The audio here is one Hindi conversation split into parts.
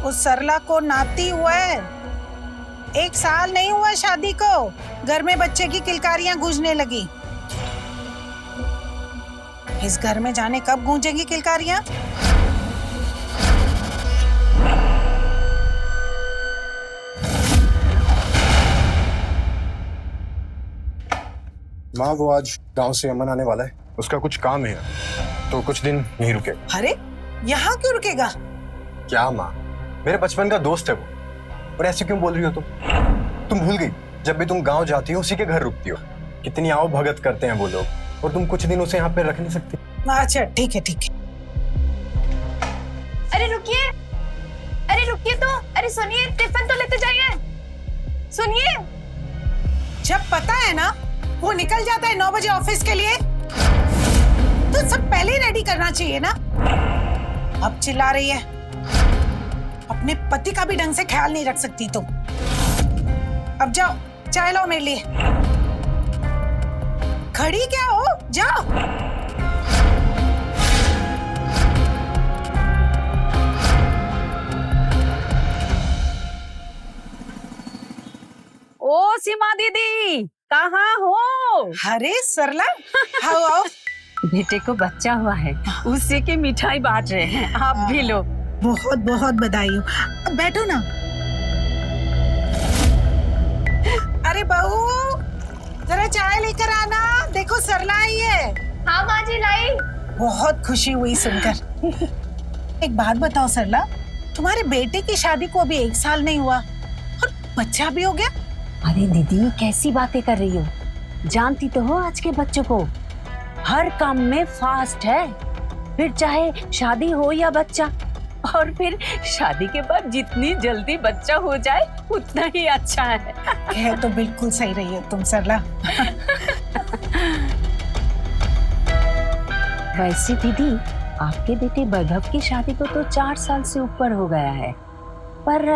उस सरला को नाती हुआ है। 1 साल नहीं हुआ शादी को, घर में बच्चे की किलकारियां गूंजने लगी। इस घर में जाने कब गूंजेंगी किलकारियां? माँ वो आज गांव से अमन आने वाला है, उसका कुछ काम है तो कुछ दिन नहीं रुकेगा। अरे यहाँ क्यों रुकेगा? क्या माँ, मेरे बचपन का दोस्त है वो। और ऐसे क्यों बोल रही हो तुम भूल गई जब भी तुम गांव जाती हो उसी के घर रुकती हो। कितनी आओ भगत करते हैं वो लोग, और तुम कुछ दिन उसे यहाँ पे रख नहीं सकती? अच्छा ठीक है ठीक है। अरे रुकिए, अरे रुकिए तो, अरे सुनिए, टिफिन तो लेते जाइए। सुनिए, जब पता है ना वो निकल जाता है 9 बजे ऑफिस के लिए, तो सब पहले ही रेडी करना चाहिए ना। अब चिल्ला रही है, अपने पति का भी ढंग से ख्याल नहीं रख सकती तुम। अब जाओ चाय लाओ मेरे लिए। खड़ी क्या हो, जाओ। ओ सीमा दीदी, कहाँ हो? अरे सरला, आओ आओ। बेटे को बच्चा हुआ है, उसी की मिठाई बांट रहे हैं, आप भी लो। बहुत बहुत बधाई हो। अब बैठो ना। अरे बहू, जरा चाय लेकर आना, देखो सरला आई है। हाँ माँ जी लाई। बहुत खुशी हुई सुनकर। एक बात बताओ सरला, तुम्हारे बेटे की शादी को अभी 1 साल नहीं हुआ और बच्चा भी हो गया? अरे दीदी कैसी बातें कर रही हो, जानती तो हो आज के बच्चों को, हर काम में फास्ट है। फिर चाहे शादी हो या बच्चा, और फिर शादी के बाद जितनी जल्दी बच्चा हो जाए उतना ही अच्छा है। कह तो बिल्कुल सही रही हो तुम सरला। वैसे दीदी आपके बेटे वैभव की शादी को तो 4 साल से ऊपर हो गया है, पर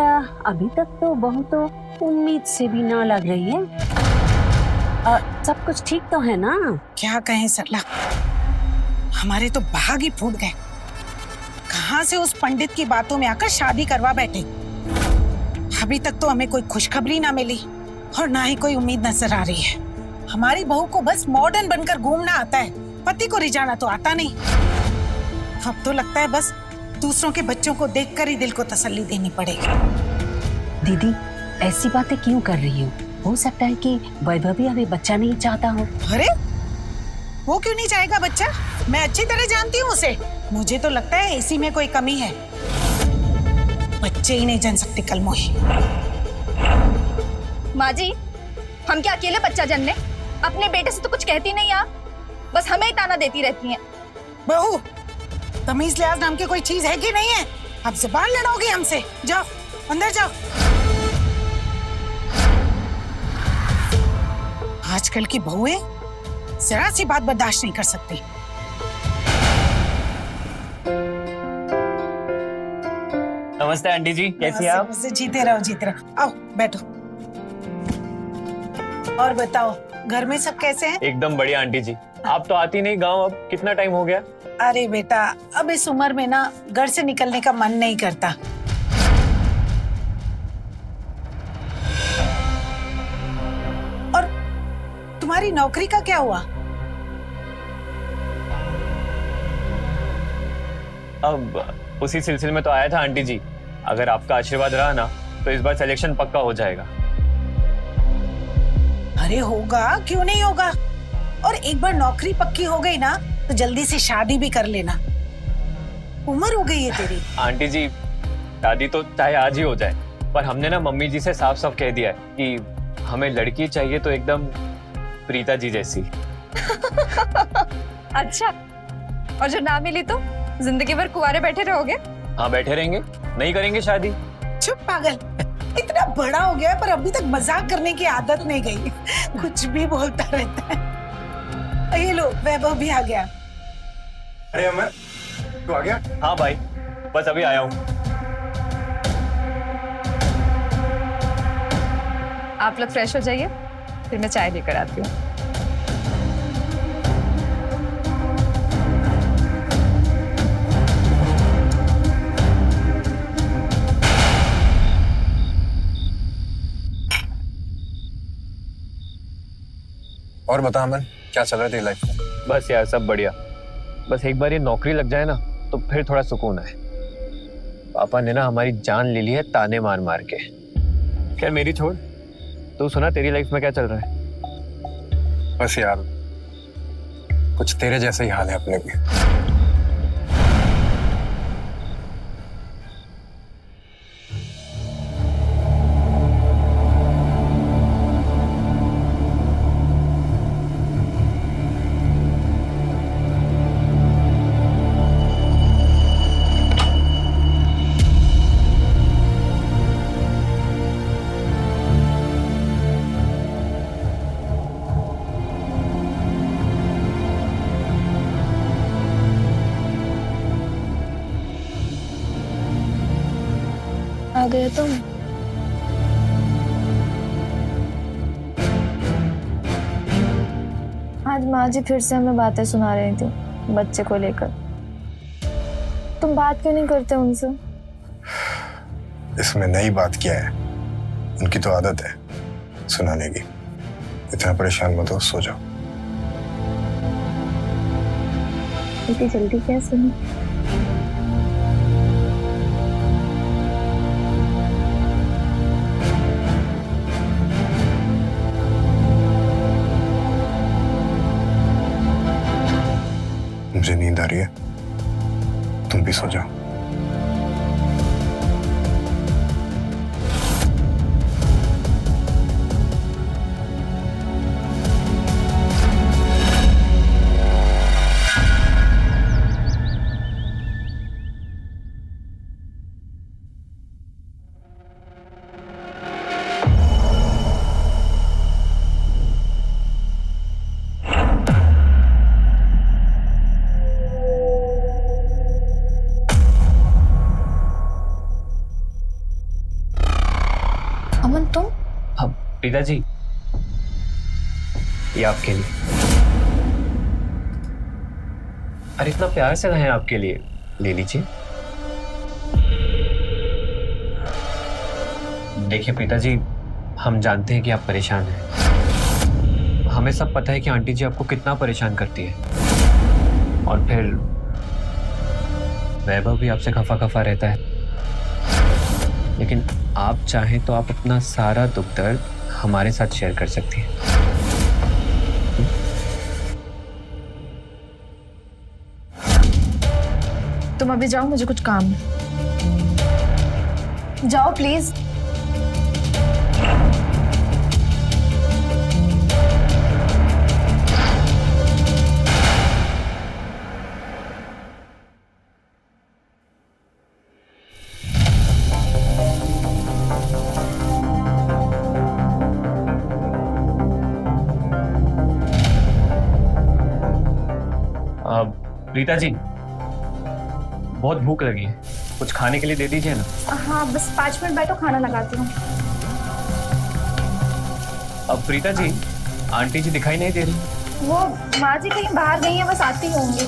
अभी तक तो बहू तो उम्मीद से भी ना लग रही है। सब कुछ ठीक तो है ना? क्या कहें सरला, हमारे तो भाग ही फूट गए। कहां से उस पंडित की बातों में आकर शादी करवा बैठे। अभी तक तो हमें कोई खुशखबरी ना मिली और ना ही कोई उम्मीद नजर आ रही है। हमारी बहू को बस मॉडर्न बनकर घूमना आता है, पति को रिझाना तो आता नहीं। अब तो लगता है बस दूसरों के बच्चों को देखकर ही दिल को तसल्ली देनी पड़ेगी। दीदी ऐसी बातें क्यों कर रही हो सकता है कि वैभव भी अभी बच्चा नहीं चाहता हो। अरे वो क्यों नहीं चाहेगा बच्चा? मैं अच्छी तरह जानती हूँ उसे। मुझे तो लगता है इसी में कोई कमी है। बच्चे ही नहीं जन सकते कल मोही। माँ जी, हम क्या अकेले बच्चा जन्ने? अपने बेटे से तो कुछ कहती नहीं आप, बस हमें ही ताना देती रहती हैं। बहू, तमीज लिहाज नाम की कोई चीज है कि नहीं है? अब जुबान लड़ाओगी हमसे? जाओ अंदर जाओ। आजकल की बहुएं जरा सी बात बर्दाश्त नहीं कर सकती। नमस्ते आंटी जी, कैसी हैं आप? नमस्ते, जीते रहो जीते रहो। आओ बैठो। और बताओ घर में सब कैसे हैं? एकदम बढ़िया आंटी जी। आप तो आती नहीं गांव, अब कितना टाइम हो गया? अरे बेटा, अब इस उम्र में ना घर से निकलने का मन नहीं करता। और तुम्हारी नौकरी का क्या हुआ? अब उसी सिलसिले में तो आया था आंटी जी। अगर आपका आशीर्वाद रहा ना तो इस बार सिलेक्शन पक्का हो जाएगा। अरे होगा, क्यों नहीं होगा। और एक बार नौकरी पक्की हो गई ना तो जल्दी से शादी भी कर लेना। उम्र हो गई है तेरी। आंटी जी शादी तो चाहे आज ही हो जाए, पर हमने ना मम्मी जी से साफ साफ कह दिया है कि हमें लड़की चाहिए तो एकदम प्रीता जी जैसी। अच्छा, और जो ना मिली तो जिंदगी भर कुंवारे बैठे रहोगे? हाँ बैठे रहेंगे, नहीं करेंगे शादी। चुप पागल, इतना बड़ा हो गया पर अभी तक मजाक करने की आदत नहीं गई। कुछ भी बोलता रहता है। ये लो वैभव भी आ गया। अरे अमर, तू आ गया? हाँ भाई, बस अभी आया हूँ। आप लोग फ्रेश हो जाइए, फिर मैं चाय लेकर आती हूँ। और बता अमन, क्या चल रहा है तेरी लाइफ में? बस यार सब बढ़िया। बस एक बार ये नौकरी लग जाए ना तो फिर थोड़ा सुकून है। पापा ने ना हमारी जान ले ली है ताने मार मार के। खैर मेरी छोड़, तू सुना तेरी लाइफ में क्या चल रहा है? बस यार कुछ तेरे जैसा ही हाल है अपने भी। आ गए तुम। आज माँ जी फिर से हमें बातें सुना रही थी बच्चे को लेकर। तुम बात क्यों नहीं करते उनसे? इसमें नई बात क्या है, उनकी तो आदत है सुनाने की। इतना परेशान मत हो, सो जाओ। इतनी जल्दी क्या सुनी? मुझे नींद आ रही है, तुम भी सो जाओ। अमन तुम? हाँ पिताजी, ये आपके लिए। अरे इतना प्यार से लाए हैं आपके लिए, ले लीजिए। देखिए पिताजी, हम जानते हैं कि आप परेशान हैं। हमें सब पता है कि आंटी जी आपको कितना परेशान करती है, और फिर वैभव भी आपसे खफा खफा रहता है। लेकिन आप चाहें तो आप अपना सारा दुख दर्द हमारे साथ शेयर कर सकती हैं। तुम अभी जाओ, मुझे कुछ काम है। जाओ प्लीज। रीता जी, बहुत भूख लगी है, कुछ खाने के लिए दे दीजिए ना। हाँ बस 5 मिनट बैठो, खाना लगाती हूँ। अब प्रीता जी, आंटी जी दिखाई नहीं दे रही। वो माँ जी कहीं बाहर गई है, बस आती होंगी।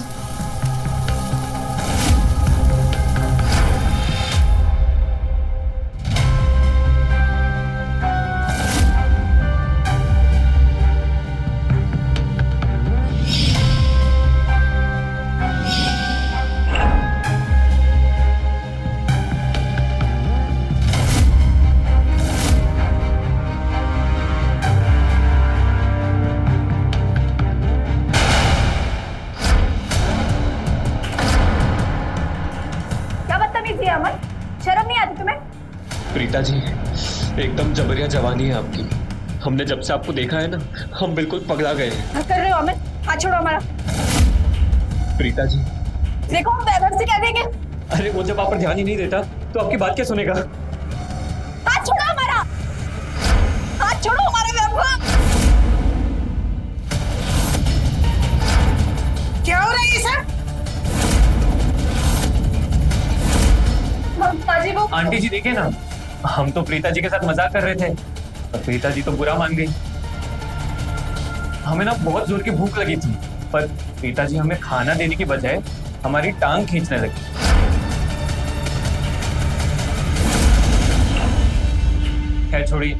अमन, शर्म नहीं आती तुम्हें? प्रीता जी, एकदम जबरिया जवानी है आपकी। हमने जब से आपको देखा है ना, हम बिल्कुल पगला गए हैं। क्या कर रहे हो अमन? हाथ छोड़ो हमारा। प्रीता जी, देखो हम वैभव से कह देंगे। अरे वो जब आप पर ध्यान ही नहीं देता तो आपकी बात क्या सुनेगा? हाथ छोड़ो हमारा, हाथ छोड़ो हमारे वैभव। क्या हो रहा है ये सब? आंटी जी देखिए ना, हम तो प्रीता जी के साथ मजाक कर रहे थे और प्रीता जी तो बुरा मान गई। हमें ना बहुत जोर की भूख लगी थी, पर प्रीता जी हमें खाना देने की बजाय हमारी टांग खींचने लगी। खैर छोड़िए,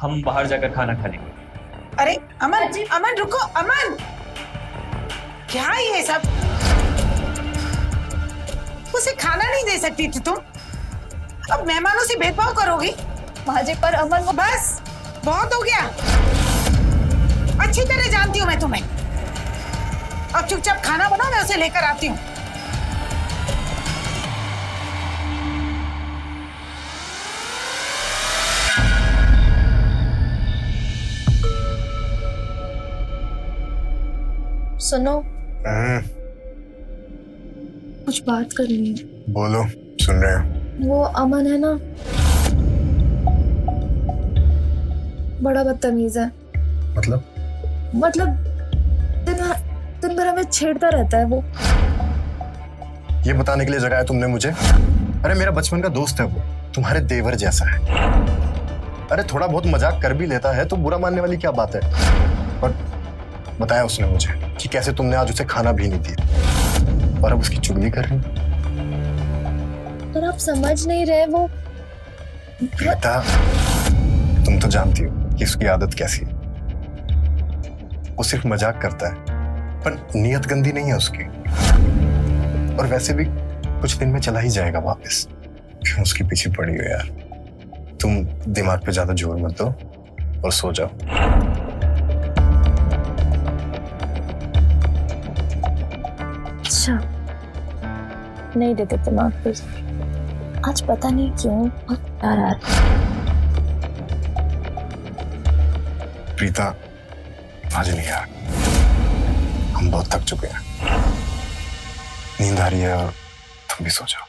हम बाहर जाकर खाना खा लेंगे। अरे अमन, अमन रुको, अमन, क्या ये सब? उसे खाना नहीं दे सकती थी तुम? अब मेहमानों से भेदभाव करोगी? माँ जी पर अमन वो बस बहुत हो गया। अच्छी तरह जानती हूँ मैं तुम्हें। अब चुपचाप खाना बनाओ, मैं उसे लेकर आती हूँ। सुनो, कुछ बात करनी है। बोलो, सुन रहे हैं। वो अमन है ना, बड़ा बदतमीज है। मतलब दिन भर हमें छेड़ता रहता है वो। ये बताने के लिए जगाया तुमने मुझे? अरे मेरा बचपन का दोस्त है वो, तुम्हारे देवर जैसा है। अरे थोड़ा बहुत मजाक कर भी लेता है तो बुरा मानने वाली क्या बात है? और बताया उसने मुझे कि कैसे तुमने आज उसे खाना भी नहीं दिया और अब उसकी चुगली कर रही हो। पर आप समझ नहीं रहे, वो बेटा, तुम तो जानती हो कि उसकी आदत कैसी है। वो सिर्फ मजाक करता है, पर नीयत गंदी नहीं है उसकी। और वैसे भी कुछ दिन में चला ही जाएगा वापस। क्यों उसके पीछे पड़ी हो यार? तुम दिमाग पे ज्यादा जोर मत दो और सो जाओ। अच्छा, नहीं देते दिमाग पे। आज पता नहीं क्यों बहुत प्यार आ रहा है। प्रीता, आज नहीं यार, हम बहुत थक चुके हैं। नींद आ रही है और तुम भी सो जाओ।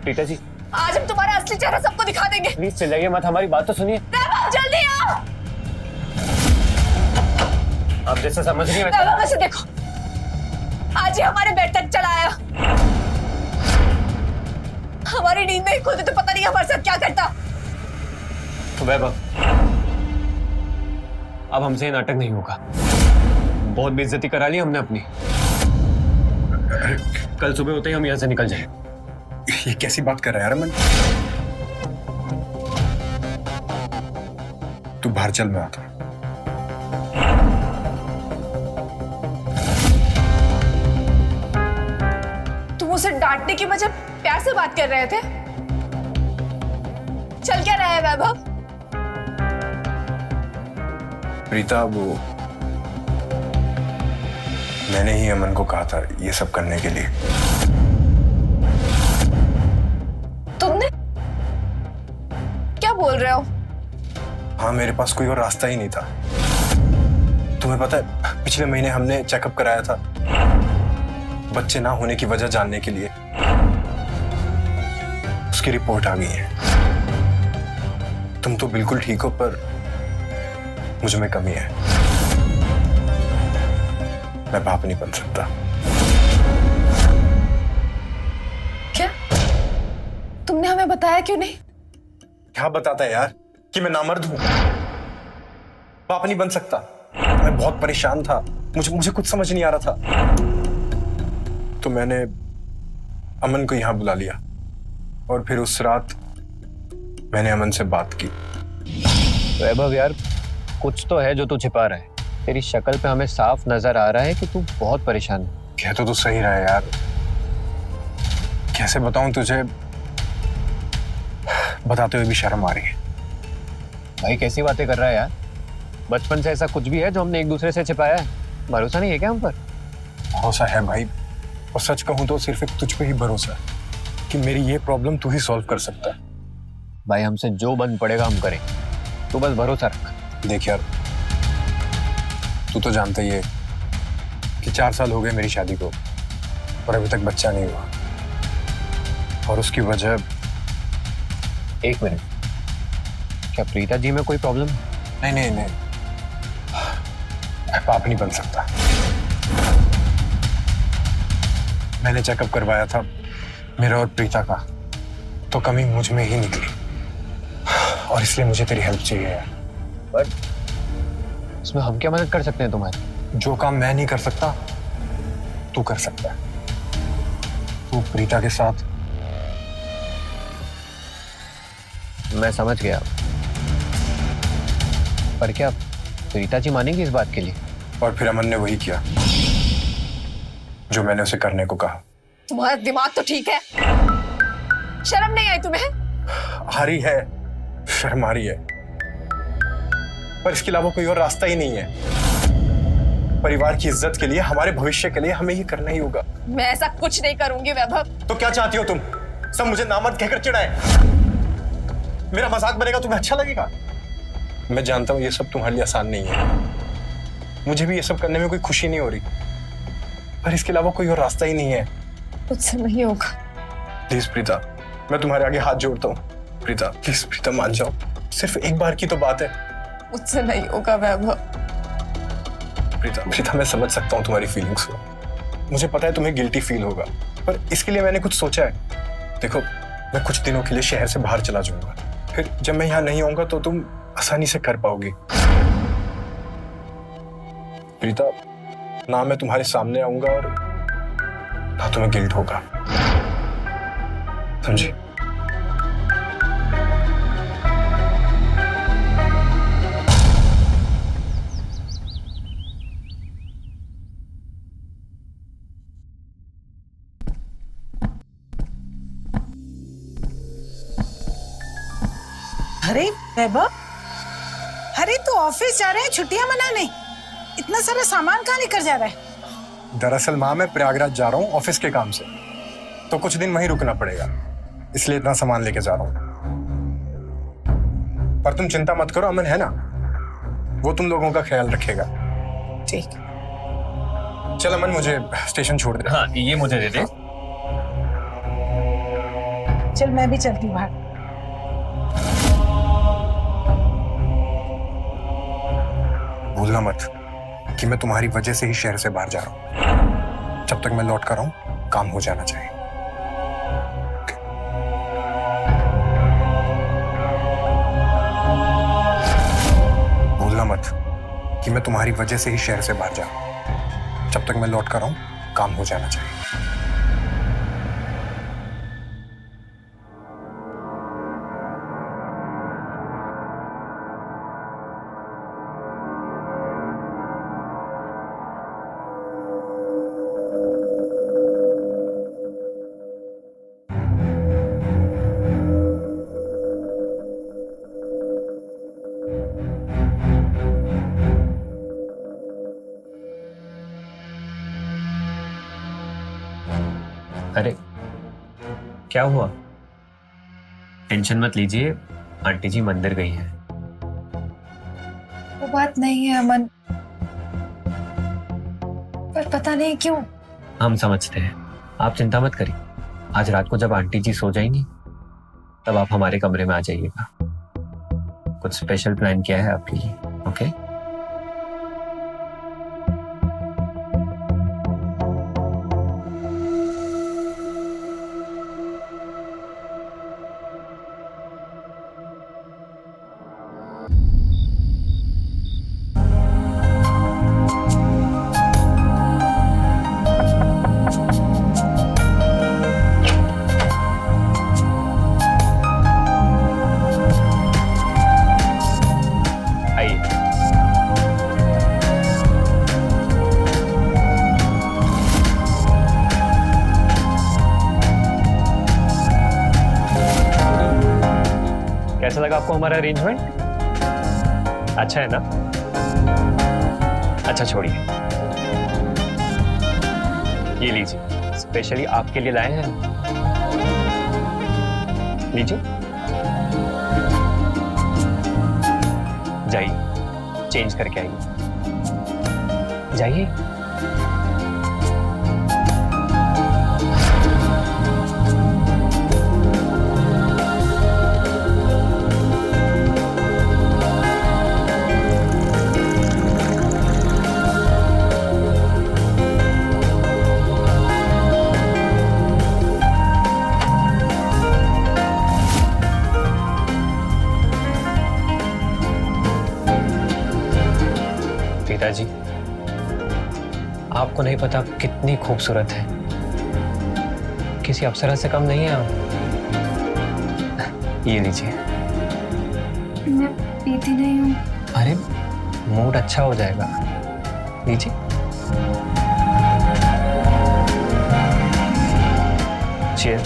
प्रीता जी, आज हम तुम्हारा असली चेहरा सबको दिखा देंगे। प्लीज चिल्लाइए मत, हमारी बात तो सुनिए। जल्दी आओ। आप जैसे समझ रही हैं वैसे देखो, आज ही हमारे बेड तक चला आया। हमारी नींद में खुद तो पता नहीं हमारे साथ क्या करता। वैभव, अब हमसे ये नाटक नहीं होगा। बहुत बेइज्जती करा ली हमने अपनी। कल सुबह होते ही हम यहाँ से निकल जाएं। ये कैसी बात कर रहा है यार अमन? तू बाहर चल, मैं आता हूं। तुम उसे डांटने की वजह प्यार से बात कर रहे थे। चल क्या रहा है वैभव? प्रीता, वो मैंने ही अमन को कहा था ये सब करने के लिए। तुमने? क्या बोल रहे हो? हाँ, मेरे पास कोई और रास्ता ही नहीं था। तुम्हें पता है, पिछले महीने हमने चेकअप कराया था बच्चे ना होने की वजह जानने के लिए। उसकी रिपोर्ट आ गई है। तुम तो बिल्कुल ठीक हो, पर मुझ में कमी है। मैं बाप नहीं बन सकता। क्या? तुमने हमें बताया क्यों नहीं? क्या बताता है यार कि मैं नामर्द हूं, बाप नहीं बन सकता। मैं बहुत परेशान था, मुझे कुछ समझ नहीं आ रहा था, तो मैंने अमन को यहां बुला लिया और फिर उस रात मैंने अमन से बात की। वैभव यार, कुछ तो है जो तू छिपा रहा है। तेरी शक्ल पे हमें साफ नजर आ रहा है कि तू बहुत परेशान है। कह तो तू सही रहा है यार, कैसे बताऊं तुझे, बताते हुए भी शर्म आ रही है। भाई कैसी बातें कर रहा है यार? बचपन से ऐसा कुछ भी है जो हमने एक दूसरे से छिपाया है? भरोसा नहीं है क्या हम पर? भरोसा है भाई, और सच कहूं तो सिर्फ एक तुझ पे ही भरोसा है कि मेरी ये प्रॉब्लम तू ही सॉल्व कर सकता है। भाई हमसे जो बन पड़ेगा हम करें, तू बस भरोसा रख। देख यार, तू तो जानता ही है कि 4 साल हो गए मेरी शादी को और अभी तक बच्चा नहीं हुआ, और उसकी वजह। एक मिनट, क्या प्रीता जी में कोई प्रॉब्लम? नहीं नहीं नहीं, मैं बाप नहीं बन सकता। मैंने चेकअप करवाया था मेरा और प्रीता का, तो कमी मुझ में ही निकली, और इसलिए मुझे तेरी हेल्प चाहिए यार। पर इसमें हम क्या मदद कर सकते हैं तुम्हारी? जो काम मैं नहीं कर सकता तू कर सकता है। तू प्रीता के साथ। मैं समझ गया, पर क्या प्रीता जी मानेंगी इस बात के लिए? और फिर अमन ने वही किया जो मैंने उसे करने को कहा। तुम्हारा दिमाग तो ठीक है, शर्म नहीं आई तुम्हें? आ रही है, शर्म आ रही है, पर इसके अलावा कोई और रास्ता ही नहीं है। परिवार की इज्जत के लिए, हमारे भविष्य के लिए हमें ये करना ही होगा। मैं ऐसा कुछ नहीं करूंगी वैभव। तो क्या चाहती हो तुम? सब मुझे नामर्द कहकर चिढ़ाए? मेरा मजाक बनेगा, तुम्हें अच्छा लगेगा? मैं जानता हूं ये सब तुम्हारे लिए आसान नहीं है, मुझे भी ये सब करने में कोई खुशी नहीं हो रही, पर इसके अलावा कोई और रास्ता ही नहीं है। मुझसे नहीं होगा। प्लीज प्रीता, मैं तुम्हारे आगे हाथ जोड़ता हूँ। प्रीता प्लीज, प्रीता मान जाओ, सिर्फ एक बार की तो बात है। मुझसे नहीं होगा वैभव। प्रीता प्रीता, मैं समझ सकता हूँ तुम्हारी फीलिंग्स को, मुझे पता है तुम्हें गिल्टी फील होगा, पर इसके लिए मैंने कुछ सोचा है। देखो, मैं कुछ दिनों के लिए शहर से बाहर चला जाऊंगा, फिर जब मैं यहाँ नहीं आऊंगा तो तुम आसानी से कर पाओगी। प्रीता, ना मैं तुम्हारे सामने आऊंगा और ना तुम्हें गिल्ट होगा, समझी? अरे वैभव, अरे तू ऑफिस जा रहे हैं छुट्टियां मनाने? इतना सारा सामान कहाँ लेकर जा रहा है? दरअसल माँ, मैं प्रयागराज जा रहा हूँ ऑफिस के काम से, तो कुछ दिन वहीं रुकना पड़ेगा, इसलिए इतना सामान लेके जा रहा हूँ। पर तुम चिंता मत करो, अमन है ना, वो तुम लोगों का ख्याल रखेगा। ठीक। चल अमन, मुझे स्टेशन छोड़ दे। हाँ, ये मुझे दे दे। चल मैं भी चलती हूँ बाहर। भूलना मत कि मैं तुम्हारी वजह से ही शहर से बाहर जा रहा हूँ। जब तक मैं लौट कर आऊं, काम हो जाना चाहिए। भूलना मत कि मैं तुम्हारी वजह से ही शहर से बाहर जा रहा हूँ। जब तक मैं लौट कर आऊं, काम हो जाना चाहिए। अरे क्या हुआ? टेंशन मत लीजिए, आंटी जी मंदिर गई हैं। वो बात नहीं है अमन, पर पता नहीं क्यों। हम समझते हैं, आप चिंता मत करिए। आज रात को जब आंटी जी सो जाएंगी तब आप हमारे कमरे में आ जाइएगा। कुछ स्पेशल प्लान किया है आपके लिए। ओके आइए। कैसा लगा आपको हमारा अरेंजमेंट? अच्छा है ना? अच्छा छोड़िए, ये लीजिए, स्पेशली आपके लिए लाए हैं। लीजिए, जाइए चेंज करके आइए, जाइए। पिताजी, आपको नहीं पता कितनी खूबसूरत है, किसी अप्सरा से कम नहीं है आप। ये लीजिए। मैं पीती नहीं हूँ। अरे मूड अच्छा हो जाएगा, लीजिए। चीयर।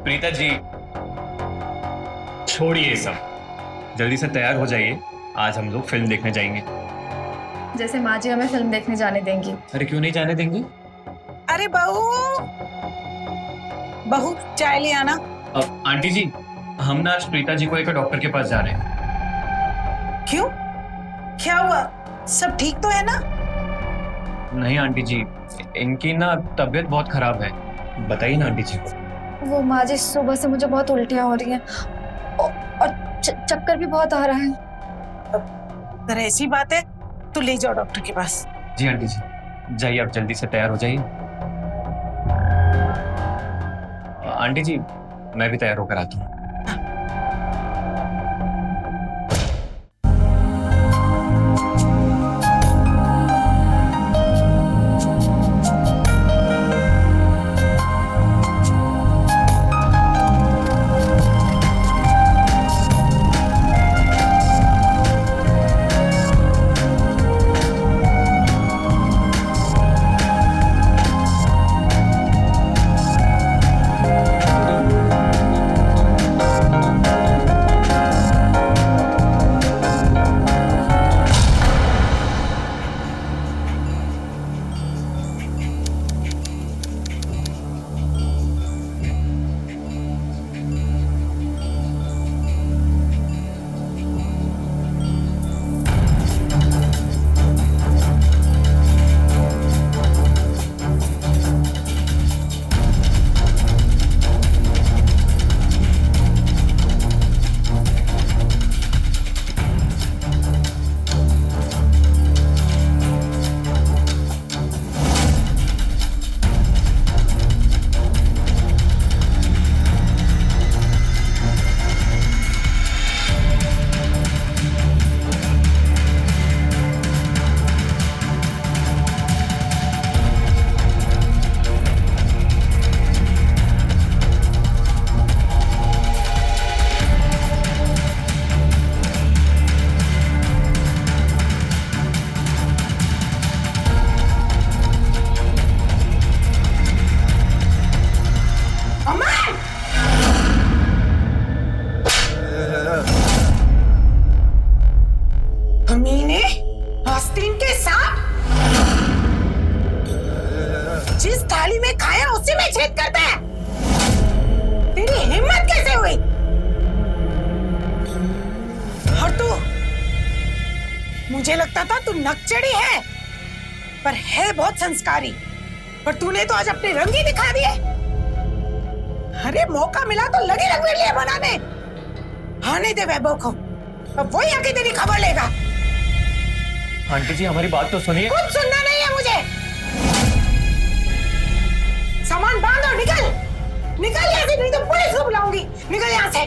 प्रीता जी, छोड़िए सब, जल्दी से तैयार हो जाइए, आज हम लोग फिल्म देखने जाएंगे। जैसे माँ जी हमें फिल्म देखने जाने देंगी। अरे क्यों नहीं जाने देंगे? अरे बहू, बहू चाय ले आना। अब आंटी जी, हम ना आज प्रीता जी को एक डॉक्टर के पास जा रहे हैं। क्यों, क्या हुआ? सब ठीक तो है ना? नहीं आंटी जी, इनकी ना तबीयत बहुत खराब है। बताइए ना आंटी जी को। वो माँ जी, सुबह से मुझे बहुत उल्टियाँ हो रही हैं और चक्कर भी बहुत आ रहा है। अगर ऐसी बात है तो ले जाओ डॉक्टर के पास। जी आंटी जी, जाइए आप जल्दी से तैयार हो जाइए। आंटी जी, मैं भी तैयार होकर आता हूँ। मीने आस्तीन के साथ जिस थाली में खाया उसी में छेद करता है। तेरी हिम्मत कैसे हुई? और तू, मुझे लगता था तू नकचड़ी है, पर है बहुत संस्कारी। पर तूने तो आज अपने रंग ही दिखा दिए। अरे मौका मिला तो लगे रंगरेलियां बनाने। आने दे वैभव को, अब वही आके तेरी खबर लेगा। आंटी जी हमारी बात तो सुनिए। कुछ सुनना नहीं है मुझे। सामान बांध और निकल यहाँ से, नहीं तो पुलिस को बुलाऊंगी। निकल यहाँ से।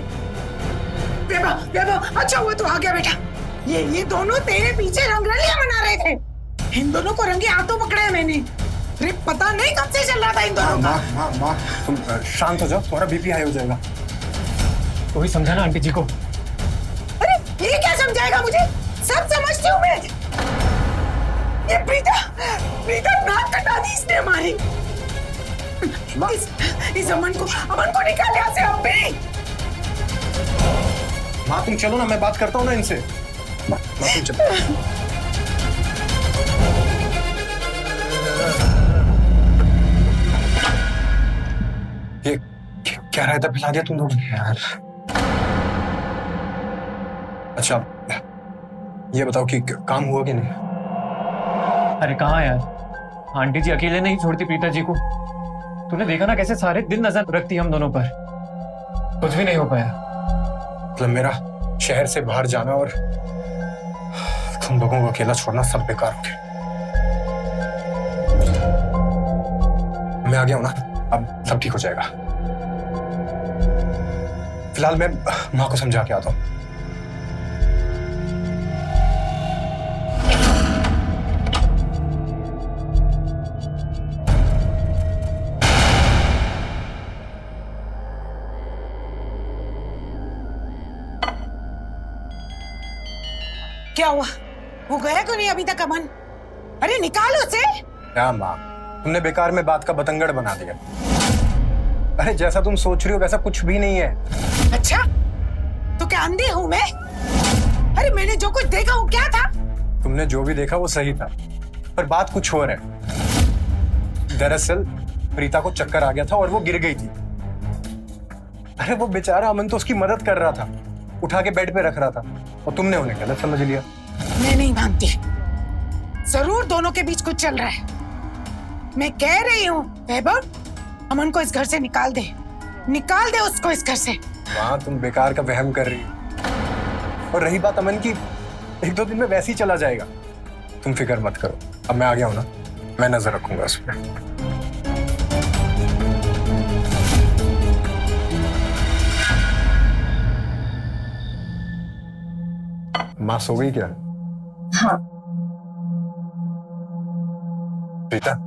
वैभव, वैभव, अच्छा हुआ तू आ गया बेटा। ये दोनों तेरे पीछे रंगरलियां बना रहे थे। इन दोनों को रंगे हाथों पकड़ा है मैंने। अरे पता नहीं कब से चल रहा था इन दोनों का। माँ, तुम शांत हो जाओ, तुम्हारा बीपी हाई हो जाएगा। तो ही समझाना आंटी जी को। अरे ये क्या समझाएगा मुझे? सब समझती हूँ मैं। ये प्रीता नाक कटा दी इसने हमारी। इस अमन को निकाल यहाँ से अब भी। माँ तुम चलो ना, मैं बात करता हूँ ना इनसे। माँ तुम चलो। ये क्या रायता पिला दिया तुम लोगों ने यार। अच्छा ये बताओ कि काम हुआ कि नहीं? अरे कहाँ यार, आंटी जी अकेले नहीं छोड़ती प्रीता जी को। तूने देखा ना कैसे सारे दिन नजर रखती हम दोनों पर। कुछ भी नहीं हो पाया। मतलब मेरा शहर से बाहर जाना और तुम लोगों को अकेला छोड़ना सब बेकार हो गया। मैं आ गया हूं ना, अब सब ठीक हो जाएगा। फिलहाल मैं माँ को समझा के आता हूं। क्या हुआ? वो गया क्यों नहीं अभी तक अमन? अरे निकालो उसे। क्या माँ, तुमने बेकार में बात का बतंगड़ बना दिया। अरे जैसा तुम सोच रही हो वैसा कुछ भी नहीं है। अच्छा तो क्या अंधी हूं मैं? अरे मैंने जो कुछ देखा वो क्या था? तुमने जो भी देखा वो सही था, पर बात कुछ और है। दरअसल प्रीता को चक्कर आ गया था और वो गिर गई थी। अरे वो बेचारा अमन तो उसकी मदद कर रहा था, उठा के बेड पे रख रहा था, और तुमने उन्हें गलत समझ लिया। मैं नहीं मानती। जरूर दोनों के बीच कुछ चल रहा है। मैं कह रही हूँ वैभव, अमन को इस घर से निकाल दे उसको इस घर से। माँ तुम बेकार का वहम कर रही हो। और रही बात अमन की, 1-2 दिन में वैसे ही चला जाएगा। तुम फिक्र मत करो, अब मैं आ गया हूं ना, मैं नजर रखूंगा उस पर। माँ सो गई क्या? हाँ। प्रीता,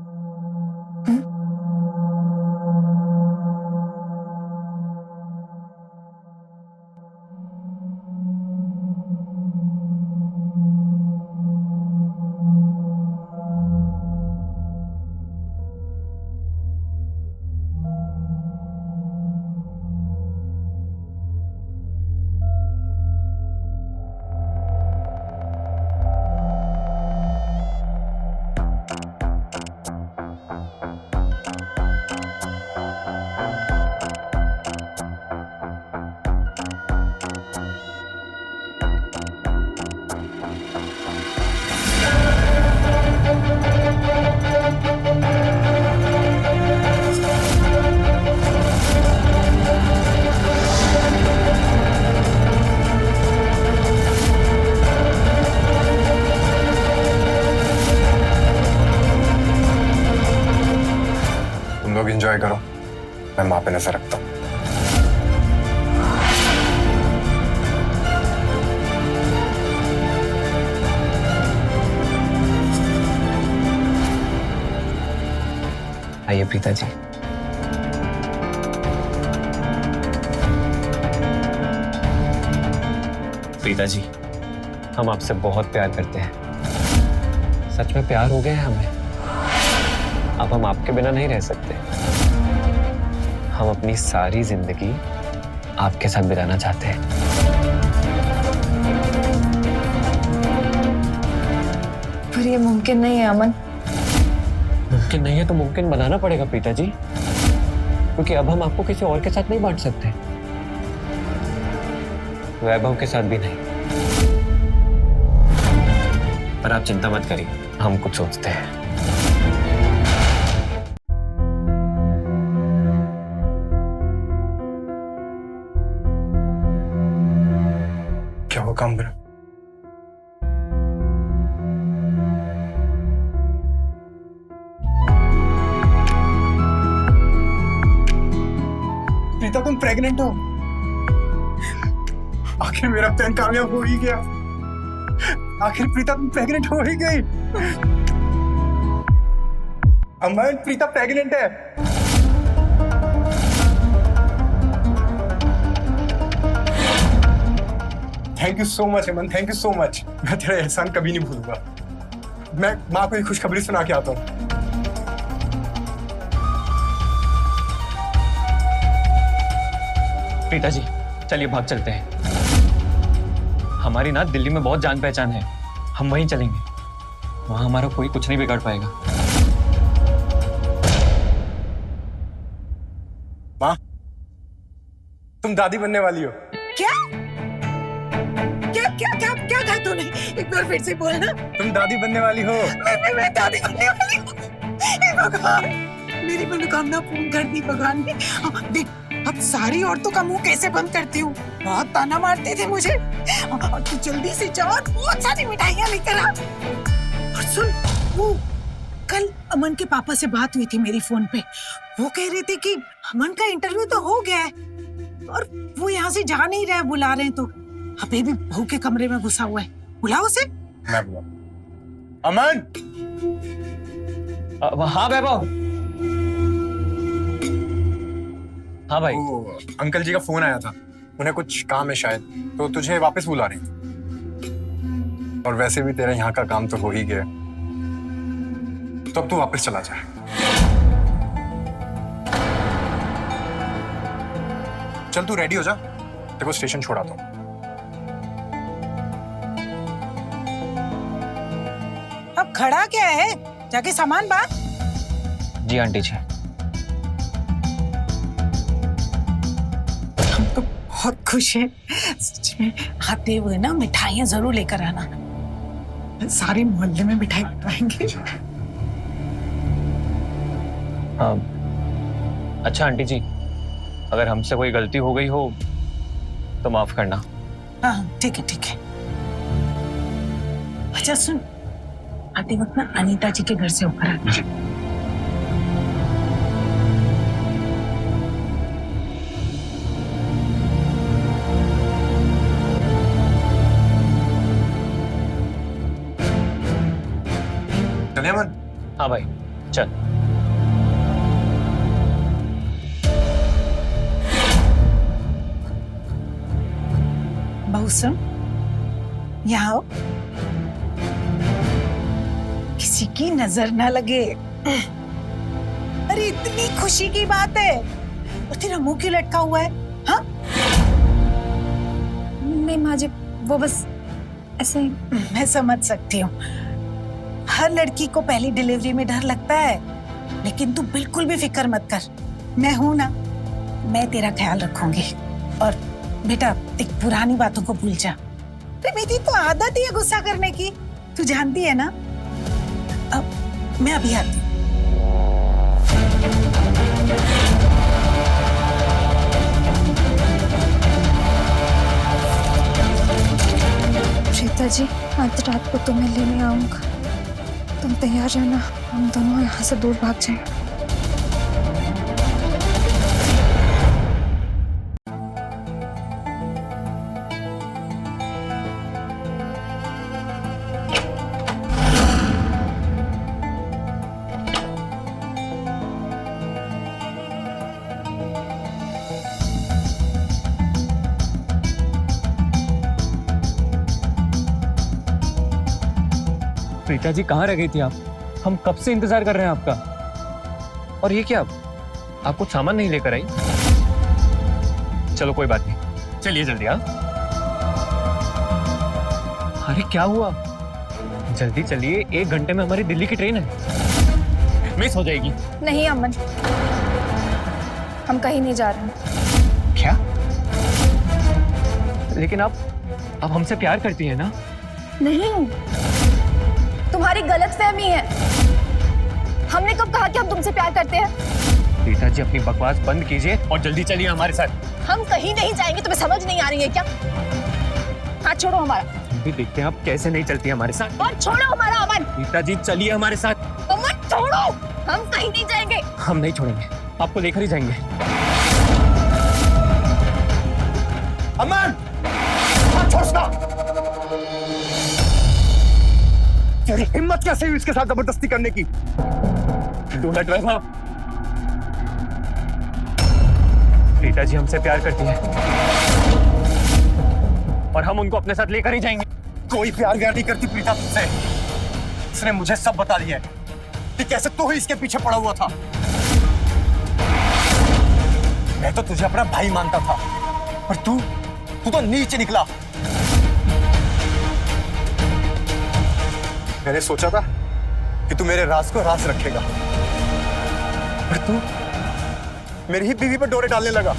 लोग एंजॉय करो, मैं माँ पे नजर रखता हूँ। आइए प्रीता जी। प्रीता जी, हम आपसे बहुत प्यार करते हैं। सच में प्यार हो गया है हमें। अब हम आपके बिना नहीं रह सकते। हम अपनी सारी जिंदगी आपके साथ बिताना चाहते हैं। ये मुमकिन नहीं है अमन। मुमकिन नहीं है तो मुमकिन बनाना पड़ेगा प्रीता जी, क्योंकि अब हम आपको किसी और के साथ नहीं बांट सकते, वैभव के साथ भी नहीं। पर आप चिंता मत करिए, हम कुछ सोचते हैं। क्या हुआ काम करा? प्रीता तुम प्रेग्नेंट हो? आखिर मेरा प्लान कामयाब हो ही गया। आखिर प्रीता तुम प्रेग्नेंट हो ही गई। अमन, प्रीता प्रेग्नेंट है। Thank you so much Aman, thank you so much. मैं तेरा एहसान कभी नहीं भूलूंगा। मैं माँ को ये खुशखबरी सुना के आता हूँ। प्रीता जी चलिए भाग चलते हैं। हमारी ना दिल्ली में बहुत जान पहचान है, हम वहीं चलेंगे। वहां हमारा कोई कुछ नहीं बिगाड़ पाएगा। माँ, तुम दादी बनने वाली हो। क्या क्या क्या क्या क्या कहा तूने? एक बार फिर से बोलना। तुम दादी बनने वाली हो। मैं दादी बनने वाली हूँ। हे भगवान, मेरी मनोकामना पूर्ण कर दी भगवान ने। देख, अब सारी औरतों का मुंह कैसे बंद करती हूँ। बहुत ताना मारते थे मुझे। और तू जल्दी से जा और बहुत सारी मिठाइयाँ लेकर आ। और सुन, वो कल अमन के पापा से बात हुई थी मेरी फोन पे। वो कह रहे थे कि अमन का इंटरव्यू तो हो गया है और वो यहाँ से जा नहीं रहे, बुला रहे हैं। तो अभी भी बहू के कमरे में घुसा हुआ है, बुलाओ उसे। मैं बुला। अमन! हाँ वैभव। हाँ भाई। वो अंकल जी का फोन आया था, उन्हें कुछ काम है शायद, तो तुझे वापस बुला रहे हैं। और वैसे भी तेरा यहाँ का काम तो हो ही गया, तो अब तू वापस चला जा। चल तू रेडी हो जा, तेरे को स्टेशन छोड़ाता हूँ। अब खड़ा क्या है, जाके सामान बांध। जी आंटी जी। हम तो बहुत खुश हैं। सच में आते हुए ना मिठाइयाँ जरूर लेकर आना, सारे मोहल्ले में मिठाई खिलाएंगे। हाँ अच्छा आंटी जी, अगर हमसे कोई गलती हो गई हो तो माफ करना। हाँ ठीक है ठीक है। अच्छा सुन, आते वक्त ना अनीता जी के घर से होकर आना। चले अमन? हाँ भाई चल। बहू सुन, यहाँ आओ, किसी की नजर ना लगे। अरे इतनी खुशी की बात है, और तेरा मुंह क्यों लटका हुआ है? हाँ नहीं माँ जी, वो बस ऐसे ही। मैं समझ सकती हूँ, हर लड़की को पहली डिलीवरी में डर लगता है, लेकिन तू बिल्कुल भी फिक्र मत कर, मैं हूं ना, मैं तेरा ख्याल रखूंगी। और बेटा देख, पुरानी बातों को भूल जा। मेरी तो आदत ही है गुस्सा करने की, तू जानती है ना। अब मैं अभी आती हूँ। प्रीता जी, आज रात को तुम्हें लेने आऊंगा, तुम तैयार रहना, हम दोनों यहाँ से दूर भाग जाएं। प्रीता जी कहाँ रह गई थी आप? हम कब से इंतजार कर रहे हैं आपका। और ये क्या, आप कुछ सामान नहीं लेकर आई? चलो कोई बात नहीं, चलिए जल्दी। हाँ अरे क्या हुआ? जल्दी चलिए, 1 घंटे में हमारी दिल्ली की ट्रेन है, मिस हो जाएगी। नहीं अमन, हम कहीं नहीं जा रहे हैं। क्या? लेकिन आप हमसे प्यार करती है ना? नहीं, तुम्हारी गलतफहमी है। हमने कब कहा कि हम तुमसे प्यार करते हैं? रीता जी, अपनी बकवास बंद कीजिए और जल्दी चलिए हमारे साथ। हम कहीं नहीं जाएंगे, तुम्हें समझ नहीं आ रही है क्या? हाथ छोड़ो हमारा। हम भी देखते हैं आप कैसे नहीं चलती हमारे साथ। और छोड़ो हमारा अमन। रीता जी, चलिए हमारे साथ। अमन छोड़ो, हम कहीं नहीं जाएंगे। हम नहीं छोड़ेंगे, आपको लेकर ही जाएंगे। अमन, हाथ छोड़ उसका। तेरी हिम्मत कैसे हुई इसके साथ जबरदस्ती करने की? दूल्हा ड्राइवर, रीता जी हमसे प्यार करती है और हम उनको अपने साथ लेकर ही जाएंगे। कोई प्यार व्यार नहीं करती प्रीता तुझसे। उसने मुझे सब बता दिया है कि कैसे तू ही इसके पीछे पड़ा हुआ था। मैं तो तुझे अपना भाई मानता था, पर तू तो नीचे निकला। मैंने सोचा था कि तू मेरे राज को राज रखेगा, पर तू मेरी ही बीवी पर डोरे डालने लगा।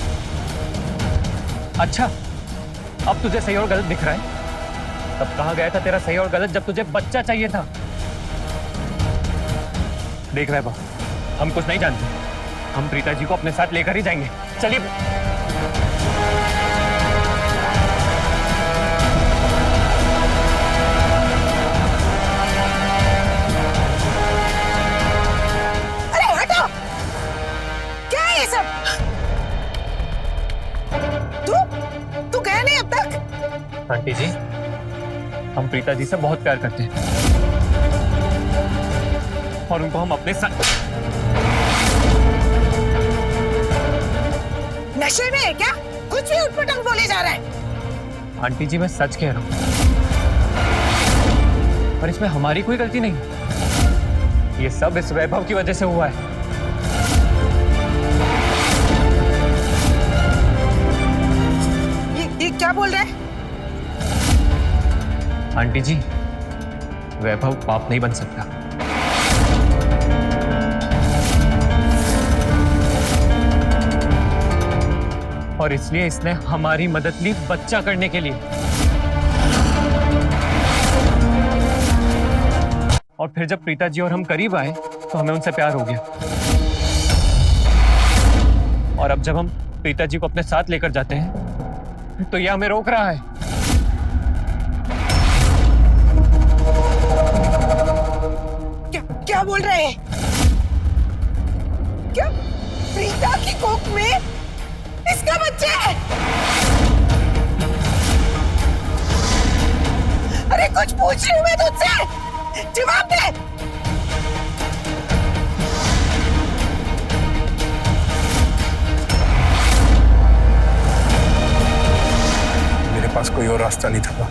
अच्छा, अब तुझे सही और गलत दिख रहा है? तब कहाँ गया था तेरा सही और गलत, जब तुझे बच्चा चाहिए था? देख रहे बाबू, हम कुछ नहीं जानते, हम प्रीता जी को अपने साथ लेकर ही जाएंगे। चलिए। अरे हटो, क्या है ये सब? तू गया नहीं अब तक? आंटी जी, हम प्रीता जी से बहुत प्यार करते हैं और उनको हम अपने साथ। नशे में है क्या? कुछ भी उठपटांग बोले जा रहा है। आंटी जी, मैं सच कह रहा हूं, पर इसमें हमारी कोई गलती नहीं। ये सब इस वैभव की वजह से हुआ है। ये क्या बोल रहे हैं? आंटी जी, वैभव पाप नहीं बन सकता। और इसलिए इसने हमारी मदद ली बच्चा करने के लिए। और फिर जब प्रीता जी और हम करीब आए तो हमें उनसे प्यार हो गया। और अब जब हम प्रीता जी को अपने साथ लेकर जाते हैं तो यह हमें रोक रहा है। क्या बोल रहे हैं? क्या प्रीता की कोख में इसका बच्चा है? अरे कुछ पूछ रही हूँ मैं तुझसे, जवाब दे। मेरे पास कोई और रास्ता नहीं था।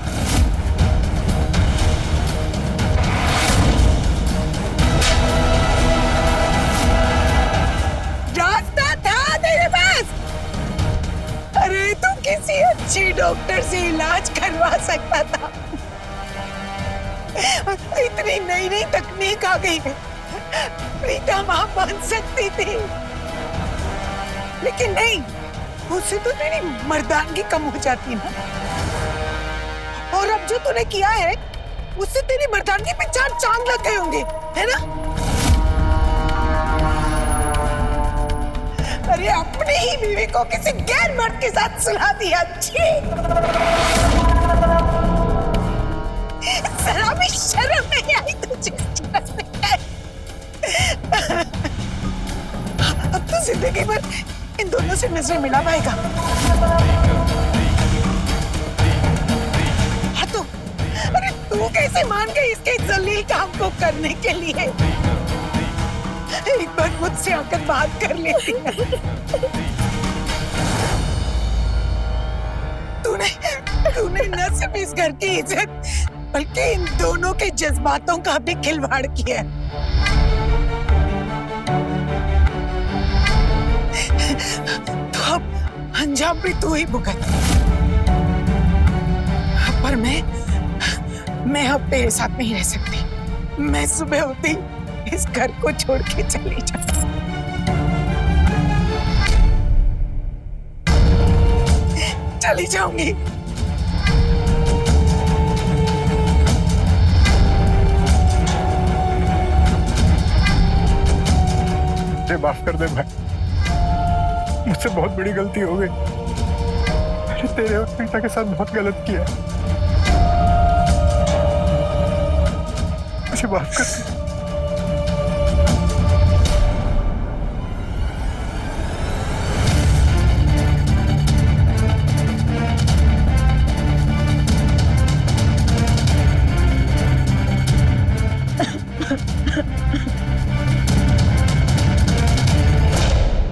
किसी अच्छी डॉक्टर से इलाज करवा सकता था। इतनी नई नई तकनीक आ गई है, प्रीता मां बन सकती थी, लेकिन नहीं, उससे तो तेरी मर्दानगी कम हो जाती ना। और अब जो तूने किया है उससे तेरी मर्दानगी पे 4 चांद लग गए होंगे, है ना? अरे अपनी ही बीवी को किसी गैर मर्द के साथ सुला दिया। छी! जरा भी शर्म नहीं आई तुझे? अब तो जिंदगी भर इन दोनों से नजरें मिला पाएगा। हाँ तो, अरे तू कैसे मान गई इसके जलील काम को करने के लिए? एक बार मुझसे आकर बात कर लेती है। तूने न सिर्फ इस घर की इज्जत बल्कि इन दोनों के जज्बातों का भी खिलवाड़ किया। तो अब अंजाम भी तू ही भुगत। पर मैं अब तेरे साथ नहीं रह सकती। मैं सुबह होती इस घर को छोड़ के चली जाऊं। चली जाऊंगी। मुझे माफ कर दे भाई, मुझसे बहुत बड़ी गलती हो गई। मैंने तेरे और प्रीता के साथ बहुत गलत किया। मुझे माफ कर दे।